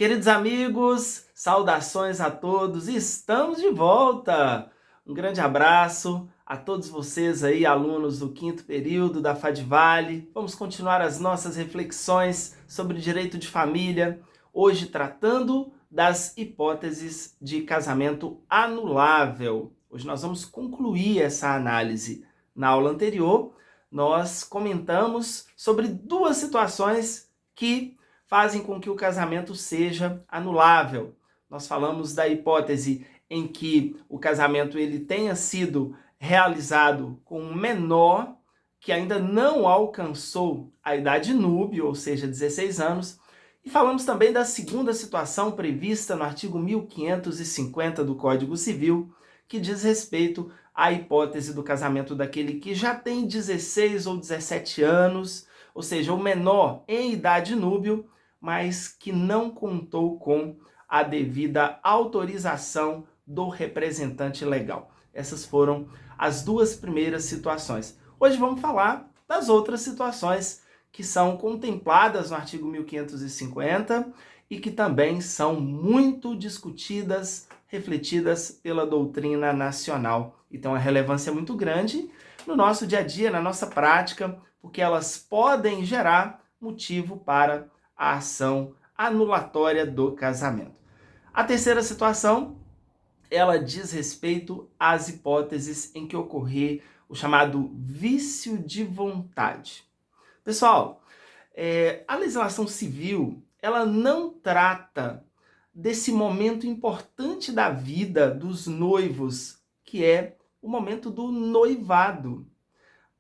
Queridos amigos, saudações a todos, estamos de volta! Um grande abraço a todos vocês aí, alunos do quinto período da Fadvale. Vamos continuar as nossas reflexões sobre direito de família, hoje tratando das hipóteses de casamento anulável. Hoje nós vamos concluir essa análise. Na aula anterior, nós comentamos sobre duas situações que fazem com que o casamento seja anulável. Nós falamos da hipótese em que o casamento ele tenha sido realizado com um menor que ainda não alcançou a idade núbil, ou seja, 16 anos, e falamos também da segunda situação prevista no artigo 1550 do Código Civil, que diz respeito à hipótese do casamento daquele que já tem 16 ou 17 anos, ou seja, o menor em idade núbil, mas que não contou com a devida autorização do representante legal. Essas foram as duas primeiras situações. Hoje vamos falar das outras situações que são contempladas no artigo 1550 e que também são muito discutidas, refletidas pela doutrina nacional. Então, a relevância é muito grande no nosso dia a dia, na nossa prática, porque elas podem gerar motivo para a ação anulatória do casamento. A terceira situação, ela diz respeito às hipóteses em que ocorrer o chamado vício de vontade. Pessoal, a legislação civil, ela não trata desse momento importante da vida dos noivos, que é o momento do noivado.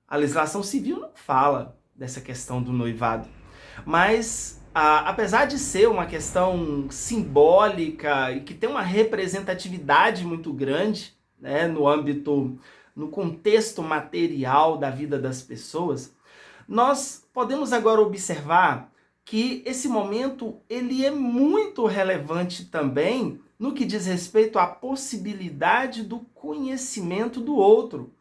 A legislação civil não fala dessa questão do noivado. Mas, apesar de ser uma questão simbólica e que tem uma representatividade muito grande, né, no contexto material da vida das pessoas, nós podemos agora observar que esse momento ele é muito relevante também no que diz respeito à possibilidade do conhecimento do outro.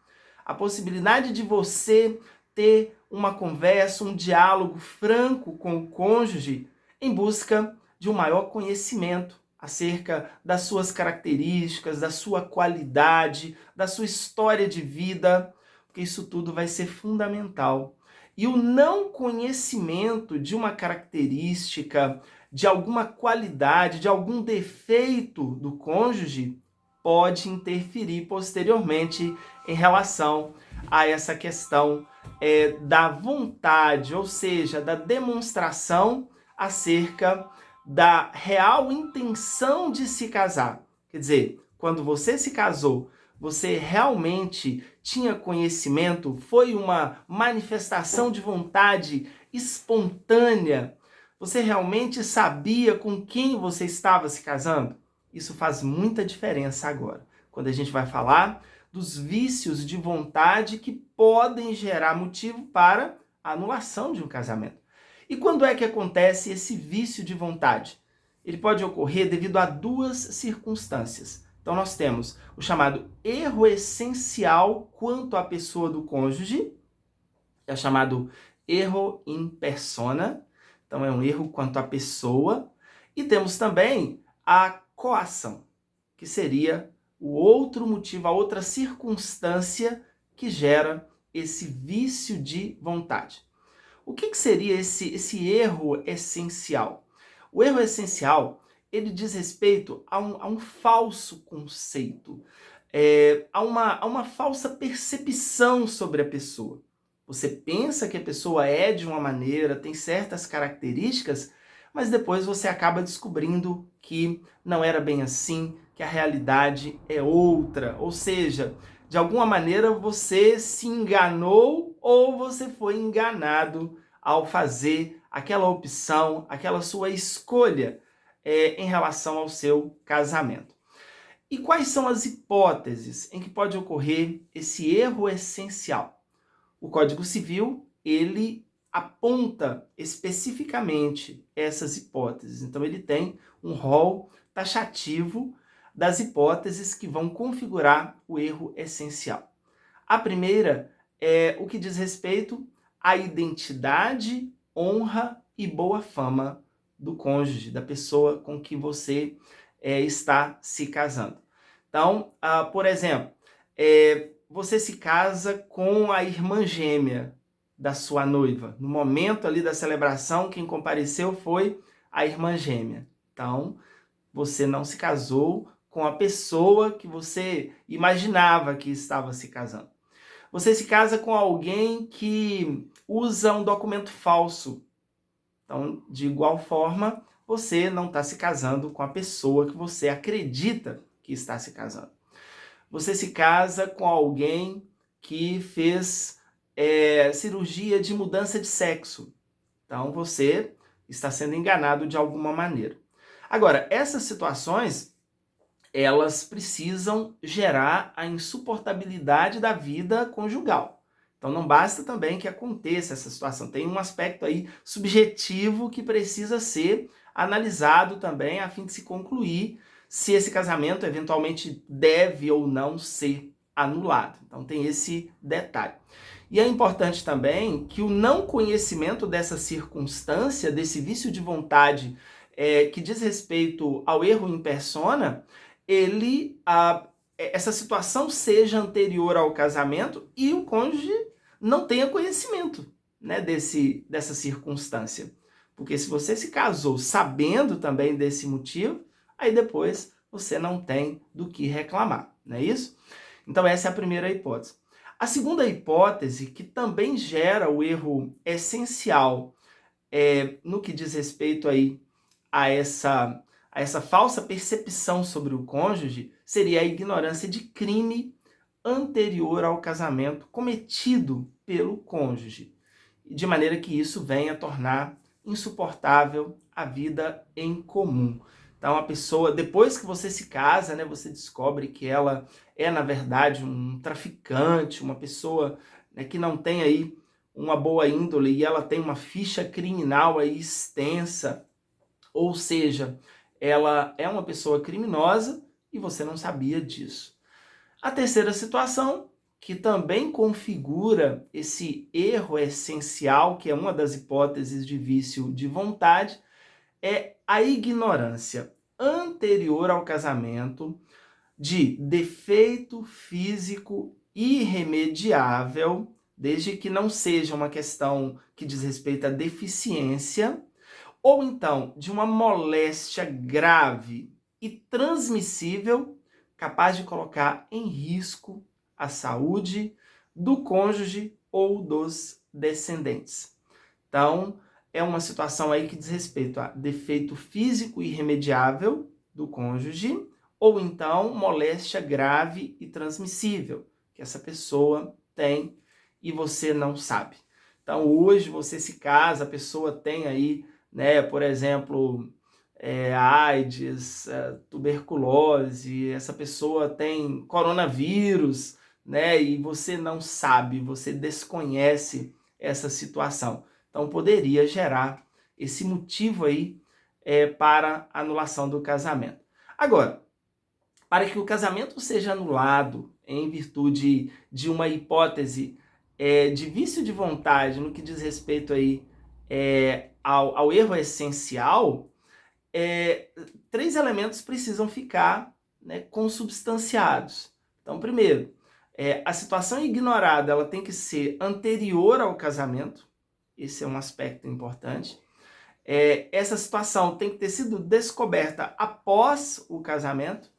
A possibilidade de você ter uma conversa, um diálogo franco com o cônjuge em busca de um maior conhecimento acerca das suas características, da sua qualidade, da sua história de vida, porque isso tudo vai ser fundamental. E o não conhecimento de uma característica, de alguma qualidade, de algum defeito do cônjuge, pode interferir posteriormente em relação a essa questão da vontade, ou seja, da demonstração acerca da real intenção de se casar. Quer dizer, quando você se casou, você realmente tinha conhecimento, foi uma manifestação de vontade espontânea, você realmente sabia com quem você estava se casando? Isso faz muita diferença agora, quando a gente vai falar dos vícios de vontade que podem gerar motivo para a anulação de um casamento. E quando é que acontece esse vício de vontade? Ele pode ocorrer devido a duas circunstâncias. Então nós temos o chamado erro essencial quanto à pessoa do cônjuge, é chamado erro in persona, então é um erro quanto à pessoa, e temos também a coação, que seria o outro motivo, a outra circunstância que gera esse vício de vontade. O que seria esse erro essencial? O erro essencial, ele diz respeito a um falso conceito, a uma falsa percepção sobre a pessoa. Você pensa que a pessoa é de uma maneira, tem certas características, mas depois você acaba descobrindo que não era bem assim, que a realidade é outra. Ou seja, de alguma maneira você se enganou ou você foi enganado ao fazer aquela opção, aquela sua escolha em relação ao seu casamento. E quais são as hipóteses em que pode ocorrer esse erro essencial? O Código Civil, ele aponta especificamente essas hipóteses. Então, ele tem um rol taxativo das hipóteses que vão configurar o erro essencial. A primeira é o que diz respeito à identidade, honra e boa fama do cônjuge, da pessoa com que você está se casando. Então, por exemplo, você se casa com a irmã gêmea da sua noiva. No momento ali da celebração, quem compareceu foi a irmã gêmea. Então, você não se casou com a pessoa que você imaginava que estava se casando. Você se casa com alguém que usa um documento falso. Então, de igual forma, você não está se casando com a pessoa que você acredita que está se casando. Você se casa com alguém que fez cirurgia de mudança de sexo. Então, você está sendo enganado de alguma maneira. Agora, essas situações, elas precisam gerar a insuportabilidade da vida conjugal. Então não basta também que aconteça essa situação, tem um aspecto aí subjetivo que precisa ser analisado também a fim de se concluir se esse casamento eventualmente deve ou não ser anulado. Então tem esse detalhe. E é importante também que o não conhecimento dessa circunstância, desse vício de vontade que diz respeito ao erro in persona, essa situação seja anterior ao casamento e o cônjuge não tenha conhecimento, né, dessa circunstância. Porque se você se casou sabendo também desse motivo, aí depois você não tem do que reclamar, não é isso? Então essa é a primeira hipótese. A segunda hipótese, que também gera o erro essencial no que diz respeito aí a essa falsa percepção sobre o cônjuge, seria a ignorância de crime anterior ao casamento cometido pelo cônjuge, de maneira que isso venha a tornar insuportável a vida em comum. Então a pessoa, depois que você se casa, né, você descobre que ela é na verdade um traficante, uma pessoa, né, que não tem aí uma boa índole e ela tem uma ficha criminal aí extensa, ou seja, ela é uma pessoa criminosa e você não sabia disso. A terceira situação, que também configura esse erro essencial, que é uma das hipóteses de vício de vontade, é a ignorância anterior ao casamento de defeito físico irremediável, desde que não seja uma questão que diz respeito à deficiência, ou então de uma moléstia grave e transmissível, capaz de colocar em risco a saúde do cônjuge ou dos descendentes. Então, é uma situação aí que diz respeito a defeito físico irremediável do cônjuge, ou então moléstia grave e transmissível, que essa pessoa tem e você não sabe. Então, hoje você se casa, a pessoa tem aí, né, por exemplo, AIDS, tuberculose, essa pessoa tem coronavírus, né, e você não sabe, você desconhece essa situação. Então poderia gerar esse motivo aí para anulação do casamento. Agora, para que o casamento seja anulado em virtude de uma hipótese de vício de vontade no que diz respeito aí ao erro essencial, 3 elementos precisam ficar, né, consubstanciados. Então, primeiro, a situação ignorada ela tem que ser anterior ao casamento, esse é um aspecto importante. Essa situação tem que ter sido descoberta após o casamento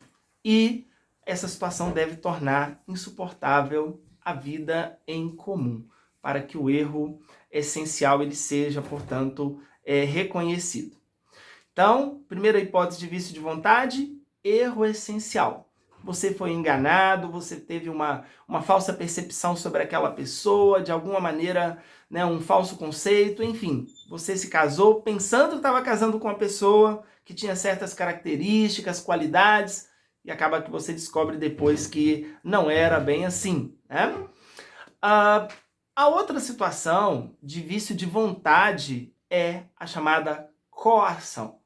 e essa situação deve tornar insuportável a vida em comum, para que o erro essencial ele seja, portanto, reconhecido. Então, primeira hipótese de vício de vontade, erro essencial. Você foi enganado, você teve uma falsa percepção sobre aquela pessoa, de alguma maneira, né, um falso conceito, enfim. Você se casou pensando que estava casando com uma pessoa que tinha certas características, qualidades, e acaba que você descobre depois que não era bem assim, né? A outra situação de vício de vontade é a chamada coação.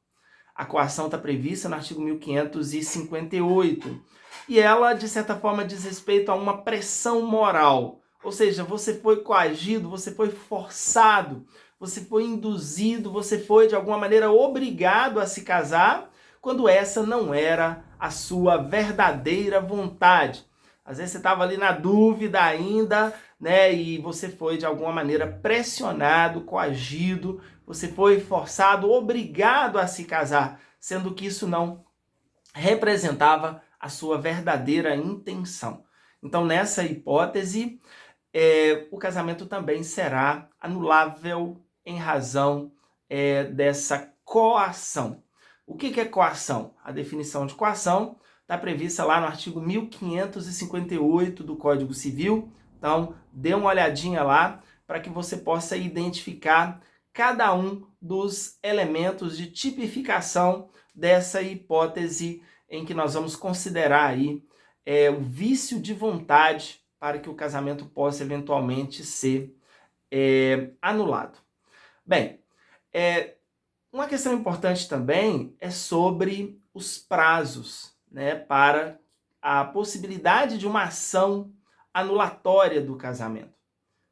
A coação está prevista no artigo 1558 e ela, de certa forma, diz respeito a uma pressão moral. Ou seja, você foi coagido, você foi forçado, você foi induzido, você foi de alguma maneira obrigado a se casar, quando essa não era a sua verdadeira vontade. Às vezes você estava ali na dúvida ainda, né? E você foi de alguma maneira pressionado, coagido, você foi forçado, obrigado a se casar, sendo que isso não representava a sua verdadeira intenção. Então, nessa hipótese, o casamento também será anulável em razão dessa coação. O que é coação? A definição de coação está prevista lá no artigo 1558 do Código Civil. Então, dê uma olhadinha lá para que você possa identificar cada um dos elementos de tipificação dessa hipótese em que nós vamos considerar aí o vício de vontade para que o casamento possa eventualmente ser anulado. Bem, uma questão importante também é sobre os prazos, né, para a possibilidade de uma ação anulatória do casamento.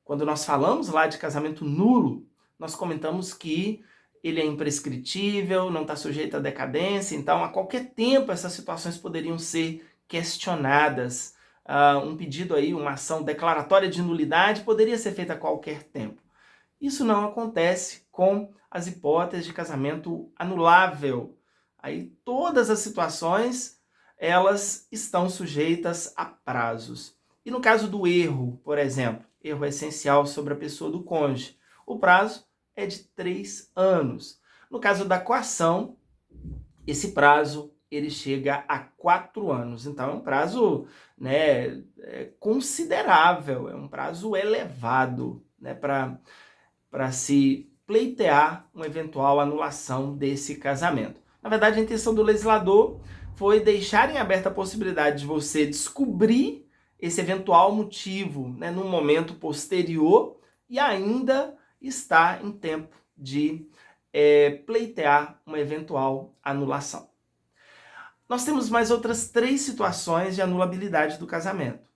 Quando nós falamos lá de casamento nulo, nós comentamos que ele é imprescritível, não está sujeito à decadência, então a qualquer tempo essas situações poderiam ser questionadas. Um pedido aí, uma ação declaratória de nulidade poderia ser feita a qualquer tempo. Isso não acontece com as hipóteses de casamento anulável. Aí todas as situações, elas estão sujeitas a prazos. E no caso do erro, por exemplo, erro essencial sobre a pessoa do cônjuge, o prazo é de 3 anos. No caso da coação, esse prazo ele chega a 4 anos. Então é um prazo, né, considerável, é um prazo elevado, né, para se pleitear uma eventual anulação desse casamento. Na verdade, a intenção do legislador foi deixar em aberta a possibilidade de você descobrir esse eventual motivo, né, num momento posterior e ainda está em tempo de pleitear uma eventual anulação. Nós temos mais outras 3 situações de anulabilidade do casamento.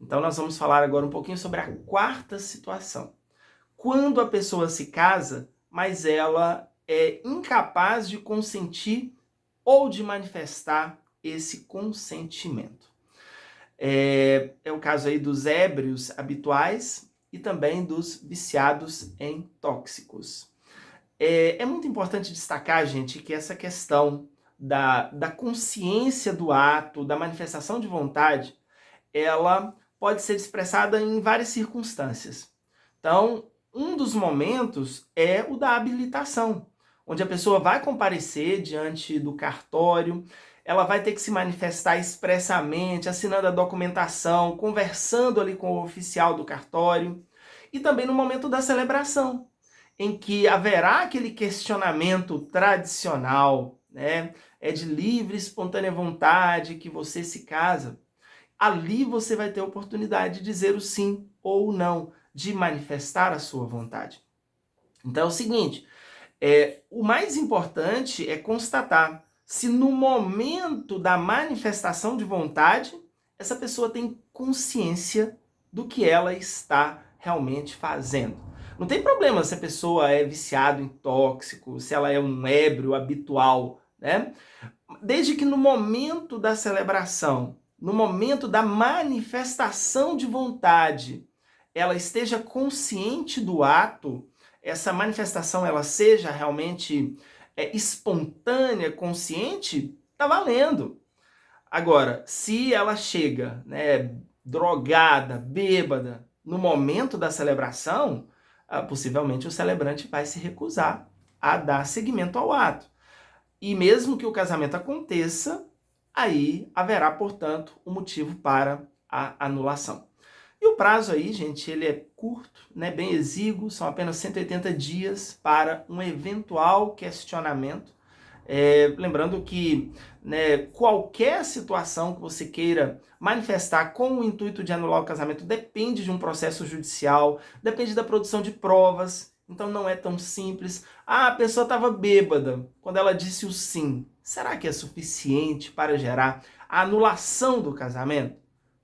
Então nós vamos falar agora um pouquinho sobre a 4ª situação. Quando a pessoa se casa, mas ela é incapaz de consentir ou de manifestar esse consentimento. É o caso aí dos ébrios habituais e também dos viciados em tóxicos. É muito importante destacar, gente, que essa questão da consciência do ato, da manifestação de vontade, ela pode ser expressada em várias circunstâncias. Então, um dos momentos é o da habilitação, onde a pessoa vai comparecer diante do cartório, ela vai ter que se manifestar expressamente, assinando a documentação, conversando ali com o oficial do cartório, e também no momento da celebração, em que haverá aquele questionamento tradicional, né? É de livre, espontânea vontade que você se casa. Ali você vai ter a oportunidade de dizer o sim ou o não, de manifestar a sua vontade. Então é o seguinte, o mais importante é constatar se no momento da manifestação de vontade, essa pessoa tem consciência do que ela está realmente fazendo. Não tem problema se a pessoa é viciada em tóxico, se ela é um ébrio habitual, né? Desde que no momento da celebração, no momento da manifestação de vontade, ela esteja consciente do ato, essa manifestação ela seja realmente espontânea, consciente, tá valendo. Agora, se ela chega, né, drogada, bêbada, no momento da celebração, possivelmente o celebrante vai se recusar a dar seguimento ao ato. E mesmo que o casamento aconteça, aí haverá, portanto, um motivo para a anulação. E o prazo aí, gente, ele é curto, né, bem exíguo, são apenas 180 dias para um eventual questionamento. Lembrando que, né, qualquer situação que você queira manifestar com o intuito de anular o casamento depende de um processo judicial, depende da produção de provas, então não é tão simples. A pessoa estava bêbada quando ela disse o sim. Será que é suficiente para gerar a anulação do casamento?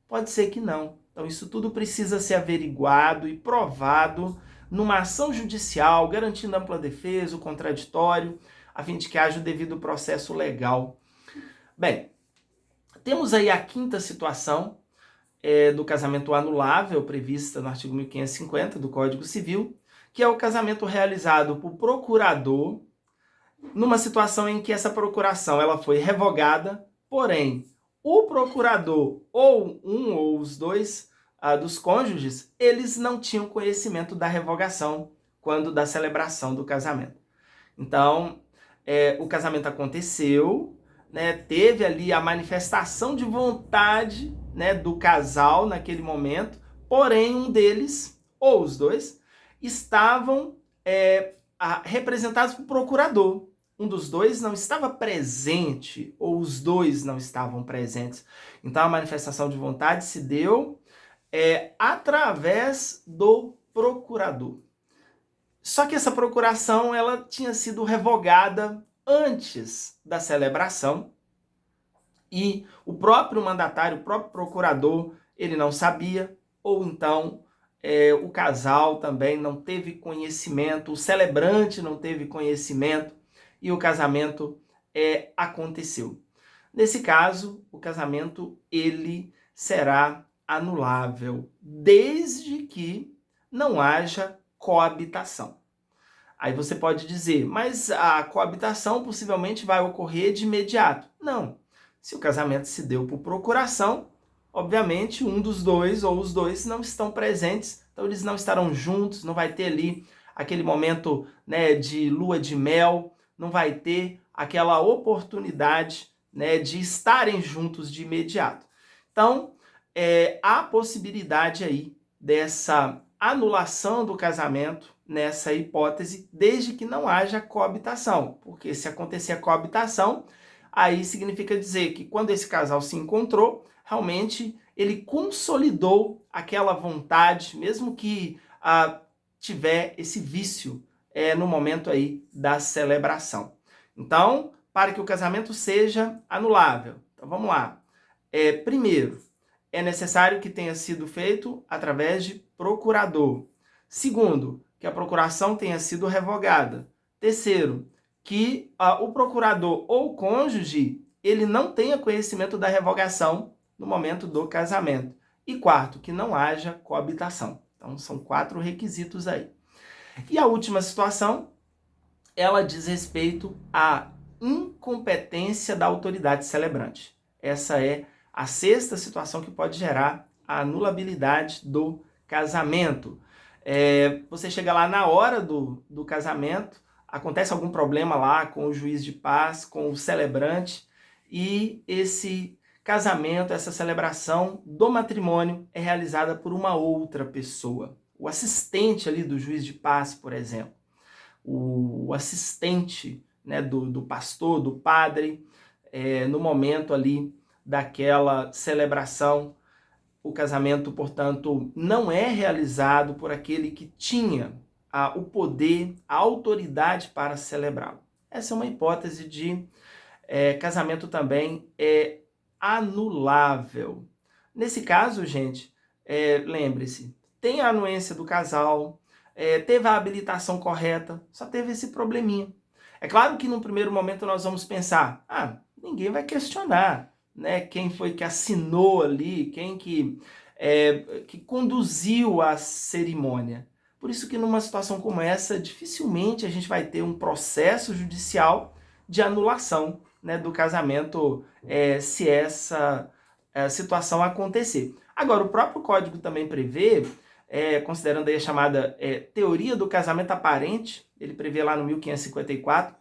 Pode ser que não. Então isso tudo precisa ser averiguado e provado numa ação judicial, garantindo ampla defesa, o contraditório, a fim de que haja o devido processo legal. Bem, temos aí a quinta situação do casamento anulável, prevista no artigo 1550 do Código Civil, que é o casamento realizado por procurador, numa situação em que essa procuração ela foi revogada, porém, o procurador ou um ou os dois dos cônjuges, eles não tinham conhecimento da revogação quando da celebração do casamento. Então, o casamento aconteceu, né, teve ali a manifestação de vontade, né, do casal naquele momento, porém um deles, ou os dois, estavam representados por procurador. Um dos dois não estava presente, ou os dois não estavam presentes. Então a manifestação de vontade se deu através do procurador. Só que essa procuração ela tinha sido revogada antes da celebração e o próprio mandatário, o próprio procurador, ele não sabia, ou então o casal também não teve conhecimento, o celebrante não teve conhecimento e o casamento aconteceu. Nesse caso, o casamento ele será anulável, desde que não haja coabitação. Aí você pode dizer, mas a coabitação possivelmente vai ocorrer de imediato. Não. Se o casamento se deu por procuração, obviamente um dos dois ou os dois não estão presentes, então eles não estarão juntos, não vai ter ali aquele momento, né, de lua de mel, não vai ter aquela oportunidade, né, de estarem juntos de imediato. Então, há possibilidade aí dessa anulação do casamento nessa hipótese, desde que não haja coabitação, porque se acontecer a coabitação, aí significa dizer que quando esse casal se encontrou, realmente ele consolidou aquela vontade, mesmo que tiver esse vício no momento aí da celebração. Então, para que o casamento seja anulável, então vamos lá. Primeiro, é necessário que tenha sido feito através de procurador. Segundo, que a procuração tenha sido revogada. Terceiro, que o procurador ou cônjuge ele não tenha conhecimento da revogação no momento do casamento. E quarto, que não haja coabitação. Então, são 4 requisitos aí. E a última situação, ela diz respeito à incompetência da autoridade celebrante. Essa é a sexta situação que pode gerar a anulabilidade do casamento. Você chega lá na hora do casamento, acontece algum problema lá com o juiz de paz, com o celebrante, e esse casamento, essa celebração do matrimônio é realizada por uma outra pessoa. O assistente ali do juiz de paz, por exemplo. O assistente, né, do pastor, do padre, no momento ali daquela celebração. O casamento, portanto, não é realizado por aquele que tinha o poder, a autoridade para celebrá-lo. Essa é uma hipótese de casamento também anulável. Nesse caso, gente, lembre-se, tem a anuência do casal, teve a habilitação correta, só teve esse probleminha. É claro que no primeiro momento nós vamos pensar, ninguém vai questionar, né, quem foi que assinou ali, quem que conduziu a cerimônia. Por isso que numa situação como essa, dificilmente a gente vai ter um processo judicial de anulação, né, do casamento se essa situação acontecer. Agora, o próprio Código também prevê, considerando aí a chamada teoria do casamento aparente, ele prevê lá no 1554,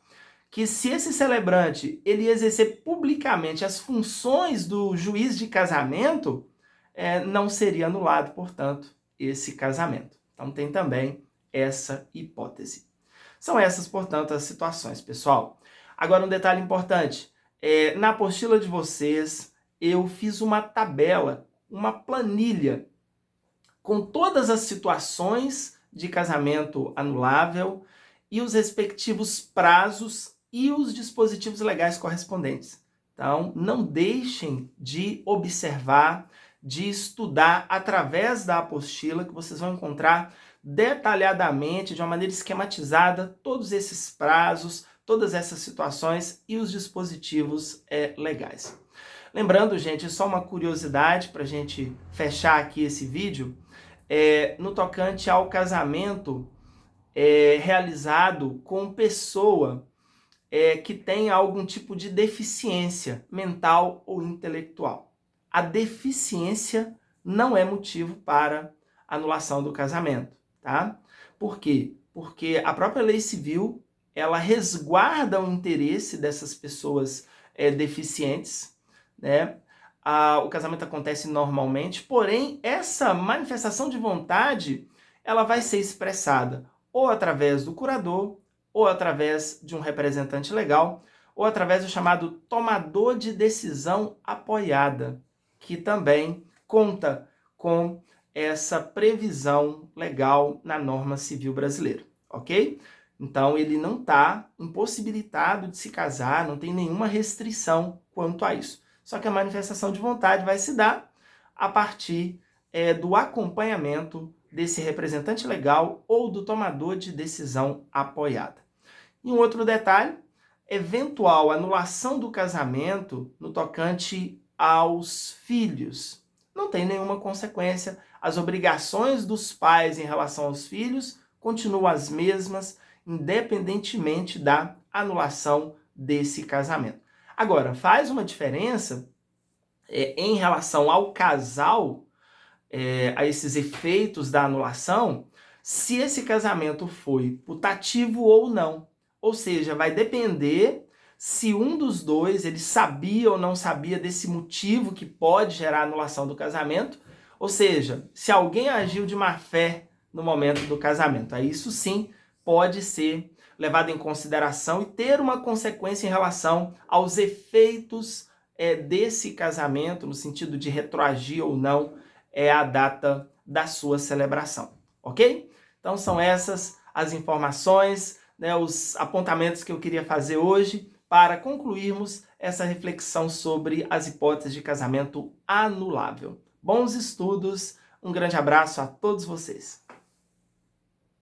que se esse celebrante ele exercer publicamente as funções do juiz de casamento, não seria anulado, portanto, esse casamento. Então tem também essa hipótese. São essas, portanto, as situações, pessoal. Agora um detalhe importante, na apostila de vocês eu fiz uma tabela, uma planilha, com todas as situações de casamento anulável e os respectivos prazos e os dispositivos legais correspondentes. Então, não deixem de observar, de estudar através da apostila, que vocês vão encontrar detalhadamente, de uma maneira esquematizada, todos esses prazos, todas essas situações e os dispositivos legais. Lembrando, gente, só uma curiosidade para a gente fechar aqui esse vídeo, no tocante ao casamento realizado com pessoa que tem algum tipo de deficiência mental ou intelectual. A deficiência não é motivo para anulação do casamento, tá? Por quê? Porque a própria lei civil, ela resguarda o interesse dessas pessoas deficientes, né? O casamento acontece normalmente, porém, essa manifestação de vontade, ela vai ser expressada ou através do curador, ou através de um representante legal, ou através do chamado tomador de decisão apoiada, que também conta com essa previsão legal na norma civil brasileira, ok? Então ele não está impossibilitado de se casar, não tem nenhuma restrição quanto a isso. Só que a manifestação de vontade vai se dar a partir do acompanhamento desse representante legal ou do tomador de decisão apoiada. E um outro detalhe, eventual anulação do casamento no tocante aos filhos. Não tem nenhuma consequência, as obrigações dos pais em relação aos filhos continuam as mesmas, independentemente da anulação desse casamento. Agora, faz uma diferença em relação ao casal, a esses efeitos da anulação, se esse casamento foi putativo ou não. Ou seja, vai depender se um dos dois ele sabia ou não sabia desse motivo que pode gerar anulação do casamento, ou seja, se alguém agiu de má fé no momento do casamento. Aí isso sim pode ser levado em consideração e ter uma consequência em relação aos efeitos desse casamento, no sentido de retroagir ou não a data da sua celebração, ok? Então são essas as informações, né, os apontamentos que eu queria fazer hoje para concluirmos essa reflexão sobre as hipóteses de casamento anulável. Bons estudos, um grande abraço a todos vocês.